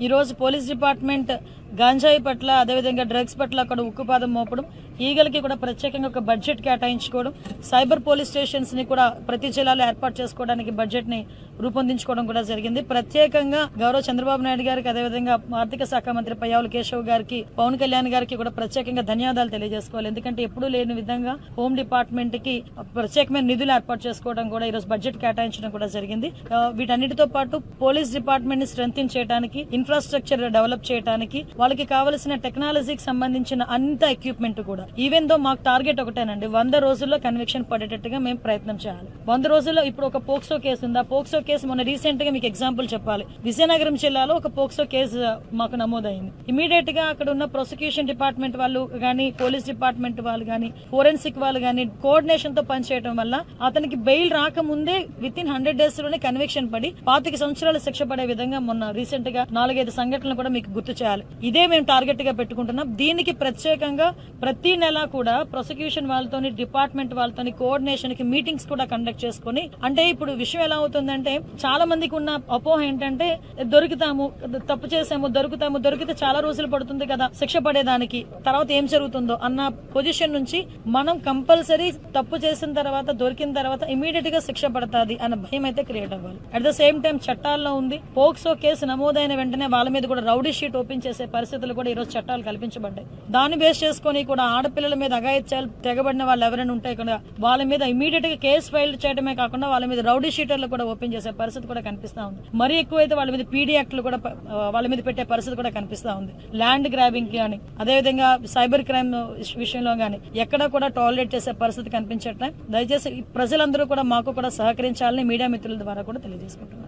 ఈ రోజు police department గంజాయి పట్ల అదేవిధంగా డ్రగ్స్ పట్ల అక్కడ ఉక్కుపాదం మోపడం, ఈగలకి కూడా ప్రత్యేకంగా ఒక బడ్జెట్ కేటాయించుకోవడం, సైబర్ పోలీస్ స్టేషన్స్ ని కూడా ప్రతి జిల్లాలో ఏర్పాటు చేసుకోవడానికి బడ్జెట్ ని రూపొందించుకోవడం కూడా జరిగింది. ప్రత్యేకంగా గౌరవ చంద్రబాబు నాయుడు గారికి అదేవిధంగా ఆర్థిక శాఖ మంత్రి పయ్యావుల కేశవ్ గారికి, పవన్ కళ్యాణ్ గారికి కూడా ప్రత్యేకంగా ధన్యవాదాలు తెలియజేసుకోవాలి. ఎందుకంటే ఎప్పుడూ లేని విధంగా హోమ్ డిపార్ట్మెంట్ కి ప్రత్యేకమైన నిధులు ఏర్పాటు చేసుకోవడం కూడా ఈరోజు బడ్జెట్ కేటాయించడం కూడా జరిగింది. వీటన్నిటితో పాటు పోలీస్ డిపార్ట్మెంట్ ని స్ట్రెంథెన్ చేయడానికి, ఇన్ఫ్రాస్ట్రక్చర్ డెవలప్ చేయడానికి, వాళ్ళకి కావలసిన టెక్నాలజీకి సంబంధించిన అంత ఎక్విప్మెంట్ కూడా, ఈవెన్ దో మాకు టార్గెట్ ఒకటేనండి, 100 రోజుల్లో కన్విక్షన్ పడేటట్టుగా మేము ప్రయత్నం చేయాలి. 100 రోజుల్లో ఇప్పుడు ఒక పోక్సో కేసు ఉంది. ఆ పోక్సో కేసు మొన్న రీసెంట్ గా మీకు ఎగ్జాంపుల్ చెప్పాలి, విజయనగరం జిల్లాలో ఒక పోక్సో కేసు మాకు నమోదైంది. ఇమీడియట్ గా అక్కడ ఉన్న ప్రాసిక్యూషన్ డిపార్ట్మెంట్ వాళ్ళు గానీ, పోలీస్ డిపార్ట్మెంట్ వాళ్ళు గానీ, ఫోరెన్సిక్ వాళ్ళు గానీ కోఆర్డినేషన్ తో పనిచేయడం వల్ల అతనికి బెయిల్ రాకముందే విత్ ఇన్ 100 days లోనే కన్విక్షన్ పడి 25 సంవత్సరాలు శిక్ష పడే విధంగా మొన్న రీసెంట్ గా 4-5 సంఘటనలు కూడా మీకు గుర్తు చేయాలి. ఇదే మేము టార్గెట్ గా పెట్టుకుంటున్నాం. దీనికి ప్రత్యేకంగా ప్రతి నెల కూడా ప్రాసిక్యూషన్ వాళ్ళతోని, డిపార్ట్మెంట్ వాళ్ళతోని కోఆర్డినేషన్ కి మీటింగ్స్ కూడా కండక్ట్ చేసుకుని, అంటే ఇప్పుడు విషయం ఎలా అవుతుందంటే చాలా మందికి ఉన్న అపోహ ఏంటంటే దొరుకుతాము, తప్పు చేసాము, దొరికితే చాలా రోజులు పడుతుంది కదా శిక్ష పడేదానికి, తర్వాత ఏం జరుగుతుందో అన్న పొజిషన్ నుంచి మనం కంపల్సరీ తప్పు చేసిన తర్వాత, దొరికిన తర్వాత ఇమీడియట్ గా శిక్ష పడుతుంది అన్న భయం అయితే క్రియేట్ అవ్వాలి. అట్ ద సేమ్ టైం చట్టాల్లో ఉంది, పోక్సో కేసు నమోదైన వెంటనే వాళ్ళ మీద కూడా రౌడీ షీట్ ఓపెన్ చేసే పరిస్థితులు కూడా ఈ రోజు చట్టాలు కల్పించబడ్డాయి. దాన్ని బేస్ చేసుకుని కూడా ఆడపిల్లల మీద అఘాయిత్యాలు తెగబడిన వాళ్ళు ఎవరైనా ఉంటే కూడా వాళ్ళ మీద ఇమీడియట్ గా కేసు ఫైల్ చేయడమే కాకుండా వాళ్ళ మీద రౌడీ షీటర్లు కూడా ఓపెన్ చేసే పరిస్థితి కూడా కనిపిస్తా ఉంది. మరీ ఎక్కువైతే వాళ్ళ మీద పీడీ యాక్ట్లు కూడా వాళ్ళ మీద పెట్టే పరిస్థితి కూడా కనిపిస్తా ఉంది. ల్యాండ్ గ్రాబింగ్ కానీ, అదేవిధంగా సైబర్ క్రైమ్ విషయంలో గానీ ఎక్కడా కూడా టాలరేట్ చేసే పరిస్థితి కనిపించట్లే. దయచేసి ప్రజలందరూ కూడా మాకు కూడా సహకరించాలని మీడియా మిత్రుల ద్వారా కూడా తెలియజేసుకుంటున్నారు.